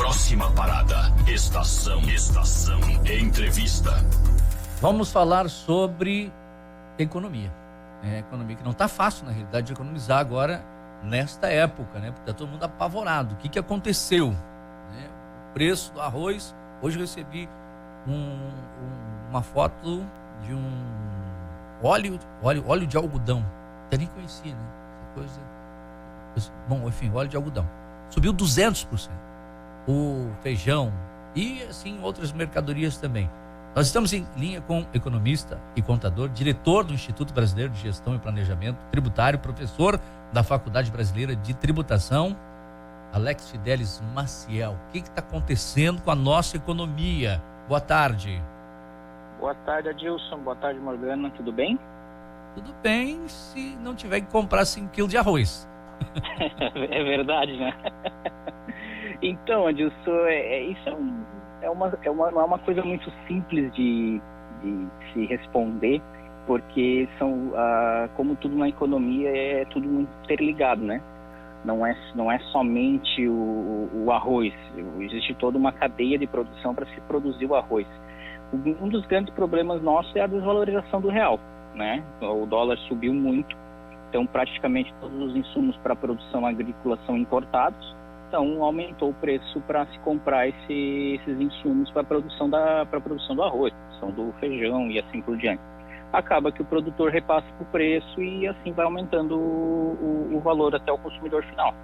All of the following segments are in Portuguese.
Próxima parada, estação entrevista. Vamos falar sobre economia. Economia que não está fácil, na realidade, de economizar agora, nesta época, né? Porque está todo mundo apavorado. O que aconteceu? O preço do arroz. Hoje eu recebi uma foto de um óleo de algodão. Eu nem conhecia, né? Essa coisa. Bom, enfim, óleo de algodão. Subiu 200%. O feijão e, assim, outras mercadorias também. Nós estamos em linha com economista e contador, diretor do Instituto Brasileiro de Gestão e Planejamento Tributário, professor da Faculdade Brasileira de Tributação, Alex Fidelis Maciel. O que está acontecendo com a nossa economia? Boa tarde. Boa tarde, Adilson. Boa tarde, Morgana. Tudo bem? Tudo bem, se não tiver que comprar 5 quilos de arroz. É verdade, né? Então, Adilson, isso é uma coisa muito simples de se responder, porque como tudo na economia, é tudo muito interligado, né? Não é somente o arroz, existe toda uma cadeia de produção para se produzir o arroz. Um dos grandes problemas nossos é a desvalorização do real, né? O dólar subiu muito, então praticamente todos os insumos para a produção agrícola são importados. Então aumentou o preço para se comprar esses insumos para a produção do arroz, produção do feijão e assim por diante. Acaba que o produtor repassa o preço e assim vai aumentando o valor até o consumidor final.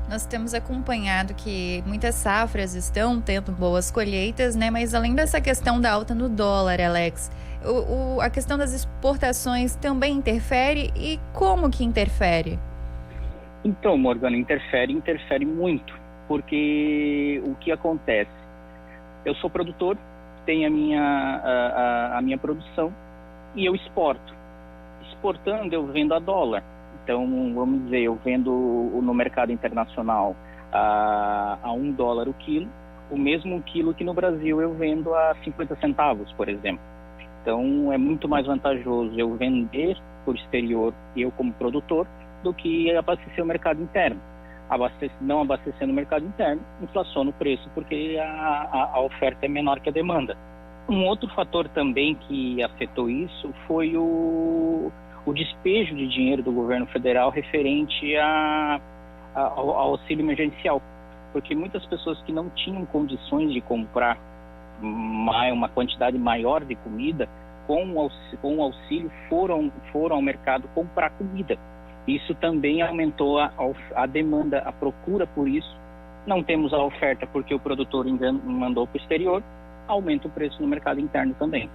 Nós temos acompanhado que muitas safras estão tendo boas colheitas, né? Mas além dessa questão da alta no dólar, Alex, a questão das exportações também interfere, e como que interfere? Então, Morgana, interfere muito, porque o que acontece? Eu sou produtor, tenho a minha produção e eu exporto. Exportando, eu vendo a dólar. Então, vamos dizer, eu vendo no mercado internacional a $1 o quilo, o mesmo quilo que no Brasil eu vendo a 50 centavos, por exemplo. Então, é muito mais vantajoso eu vender por exterior, eu como produtor, do que abastecer o mercado interno. Não abastecendo o mercado interno, inflaciona o preço, porque a oferta é menor que a demanda. Um outro fator também que afetou isso foi o despejo de dinheiro do governo federal referente ao auxílio emergencial, porque muitas pessoas que não tinham condições de comprar uma quantidade maior de comida, com o auxílio foram ao mercado comprar comida. Isso também aumentou a demanda, a procura por isso. Não temos a oferta porque o produtor mandou para o exterior, aumenta o preço no mercado interno também.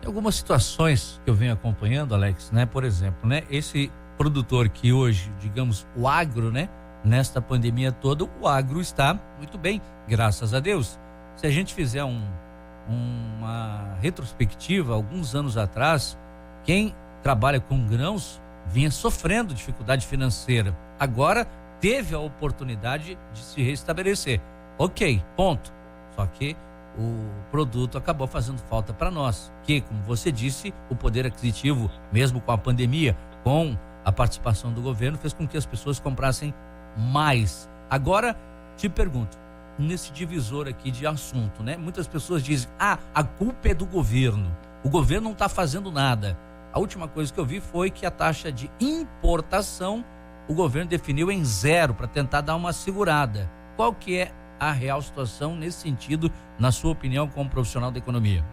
Tem algumas situações que eu venho acompanhando, Alex, né? Por exemplo, né? Esse produtor que hoje, digamos, o agro, né? Nesta pandemia toda, o agro está muito bem, graças a Deus. Se a gente fizer uma retrospectiva, alguns anos atrás, quem trabalha com grãos vinha sofrendo dificuldade financeira. Agora teve a oportunidade de se restabelecer. Ok, ponto. Só que o produto acabou fazendo falta para nós, que, como você disse, o poder aquisitivo, mesmo com a pandemia, com a participação do governo, fez com que as pessoas comprassem mais. Agora, te pergunto, nesse divisor aqui de assunto, né? Muitas pessoas dizem, a culpa é do governo. O governo não está fazendo nada. A última coisa que eu vi foi que a taxa de importação, o governo definiu em 0 para tentar dar uma segurada. Qual que é a real situação nesse sentido, na sua opinião, como profissional da economia?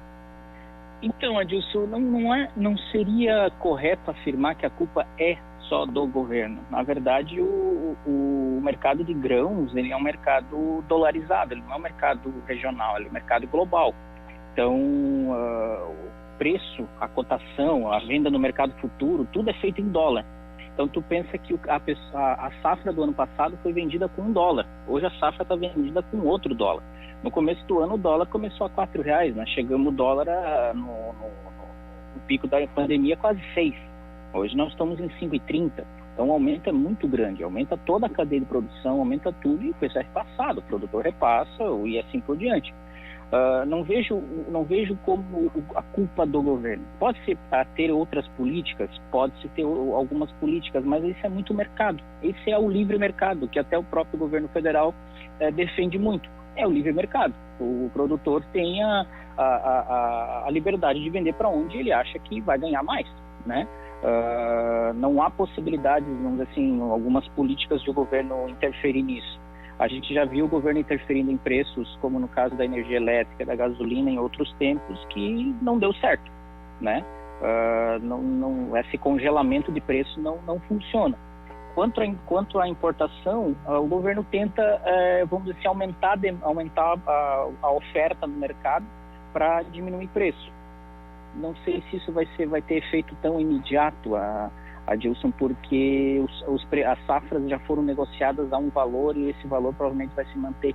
Então, Adilson, não seria correto afirmar que a culpa é só do governo. Na verdade, o mercado de grãos, ele é um mercado dolarizado, ele não é um mercado regional, ele é um mercado global. Então, preço, a cotação, a venda no mercado futuro, tudo é feito em dólar. Então tu pensa que a safra do ano passado foi vendida com $1. Hoje a safra está vendida com outro dólar. No começo do ano o dólar começou a R$4, nós chegamos o dólar no pico da pandemia quase 6. Hoje nós estamos em 5,30. Então o aumento é muito grande, aumenta toda a cadeia de produção, aumenta tudo e o preço é repassado, o produtor repassa e assim por diante. Não vejo como a culpa do governo. Pode-se ter outras políticas, pode-se ter algumas políticas, mas isso é muito mercado. Esse é o livre mercado, que até o próprio governo federal defende muito. É o livre mercado. O produtor tem a liberdade de vender para onde ele acha que vai ganhar mais, né? Não há possibilidades, vamos dizer assim, algumas políticas do governo interferir nisso. A gente já viu o governo interferindo em preços, como no caso da energia elétrica, da gasolina, em outros tempos, que não deu certo, né? Esse congelamento de preço não funciona. Quanto à importação, o governo tenta, vamos dizer assim, aumentar a oferta no mercado para diminuir preço. Não sei se isso vai ter efeito tão imediato, Adilson, porque as safras já foram negociadas a um valor e esse valor provavelmente vai se manter.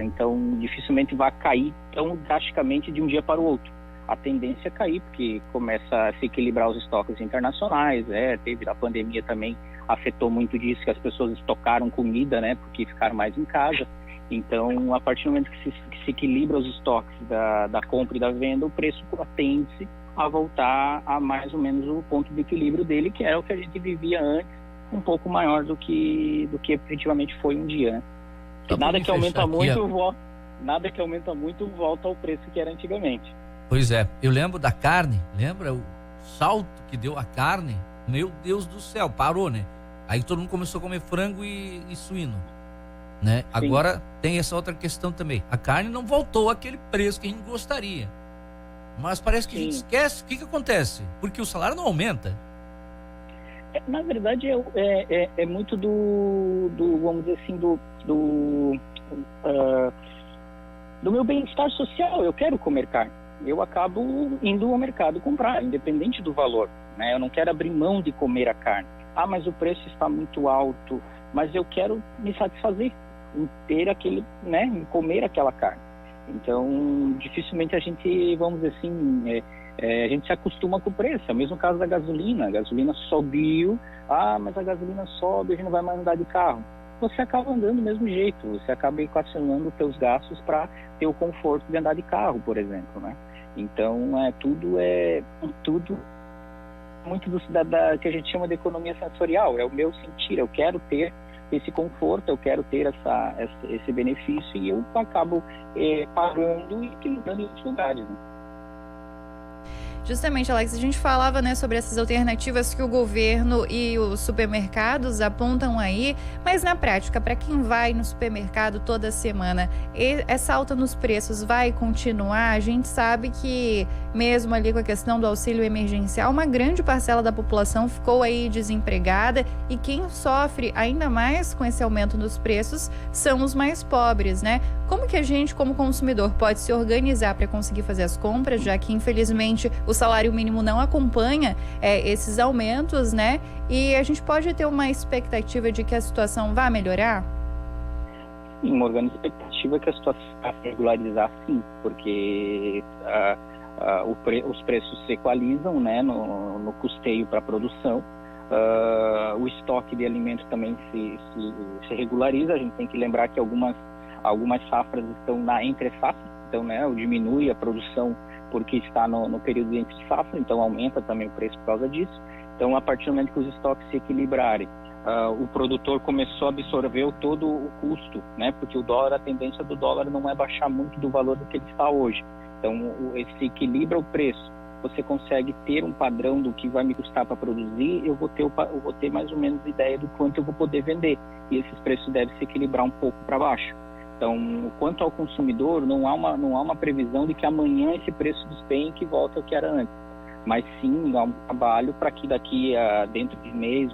Então, dificilmente vai cair tão drasticamente de um dia para o outro. A tendência é cair, porque começa a se equilibrar os estoques internacionais, teve a pandemia também, afetou muito disso, que as pessoas estocaram comida, né, porque ficaram mais em casa. Então, a partir do momento que se equilibra os estoques da compra e da venda, o preço tende-se a voltar a mais ou menos o ponto de equilíbrio dele, que era o que a gente vivia antes, um pouco maior do que efetivamente foi um dia, né? Nada que aumenta muito volta ao preço que era antigamente. Pois é, eu lembro da carne, lembra o salto que deu a carne? Meu Deus do céu, parou, né? Aí todo mundo começou a comer frango e suíno, né? Agora tem essa outra questão também. A carne não voltou àquele preço que a gente gostaria. Mas parece que a gente esquece. O que acontece? Porque o salário não aumenta. Na verdade, é muito do vamos dizer assim, do meu bem-estar social. Eu quero comer carne. Eu acabo indo ao mercado comprar, independente do valor, né? Eu não quero abrir mão de comer a carne. Mas o preço está muito alto. Mas eu quero me satisfazer em ter aquele, né? Em comer aquela carne. Então, dificilmente a gente, vamos dizer assim, a gente se acostuma com o preço. É o mesmo caso da gasolina. A gasolina subiu. Mas a gasolina sobe, a gente não vai mais andar de carro. Você acaba andando do mesmo jeito. Você acaba equacionando os seus gastos para ter o conforto de andar de carro, por exemplo, né? Então, tudo muito que a gente chama de economia sensorial. É o meu sentir. Eu quero ter esse conforto, eu quero ter esse benefício e eu acabo pagando e equilibrando em outros lugares, né? Justamente, Alex, a gente falava, né, sobre essas alternativas que o governo e os supermercados apontam aí, mas na prática, para quem vai no supermercado toda semana, essa alta nos preços vai continuar? A gente sabe que, mesmo ali com a questão do auxílio emergencial, uma grande parcela da população ficou aí desempregada e quem sofre ainda mais com esse aumento nos preços são os mais pobres, né? Como que a gente, como consumidor, pode se organizar para conseguir fazer as compras, já que, infelizmente, o salário mínimo não acompanha esses aumentos, né? E a gente pode ter uma expectativa de que a situação vá melhorar? Sim, Morgana, a expectativa é que a situação vá se regularizar, sim, porque os preços se equalizam, né, no custeio para a produção. O estoque de alimento também se regulariza. A gente tem que lembrar que algumas safras estão na entre-safra, então, né, diminui a produção porque está no período de entre-safra, então aumenta também o preço por causa disso. Então, a partir do momento que os estoques se equilibrarem, o produtor começou a absorver todo o custo, né, porque a tendência do dólar não é baixar muito do valor do que ele está hoje. Então, se equilibra o preço, você consegue ter um padrão do que vai me custar para produzir, eu vou ter mais ou menos ideia do quanto eu vou poder vender. E esses preços devem se equilibrar um pouco para baixo. Então, quanto ao consumidor, não há uma previsão de que amanhã esse preço despenque e volte ao que era antes. Mas sim, há um trabalho para que daqui a dentro desse mês,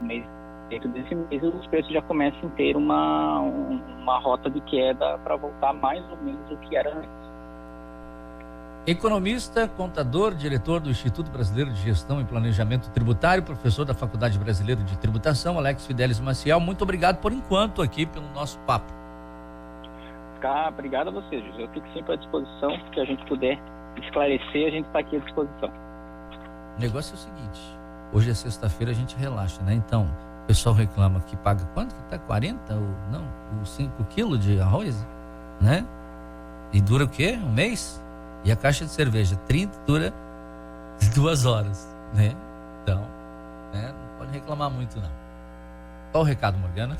os preços já comecem a ter uma rota de queda para voltar mais ou menos ao que era antes. Economista, contador, diretor do Instituto Brasileiro de Gestão e Planejamento Tributário, professor da Faculdade Brasileira de Tributação, Alex Fidelis Maciel, muito obrigado por enquanto aqui pelo nosso papo. Obrigado a vocês, José. Eu fico sempre à disposição, que a gente puder esclarecer, a gente está aqui à disposição. O negócio é o seguinte, hoje é sexta-feira, a gente relaxa, né? Então, o pessoal reclama que paga quanto que tá? 40 ou não? 5 quilos de arroz, né? E dura o quê? Um mês? E a caixa de cerveja 30 dura 2 horas, né? Então, né? Não pode reclamar muito, não. Qual o recado, Morgana?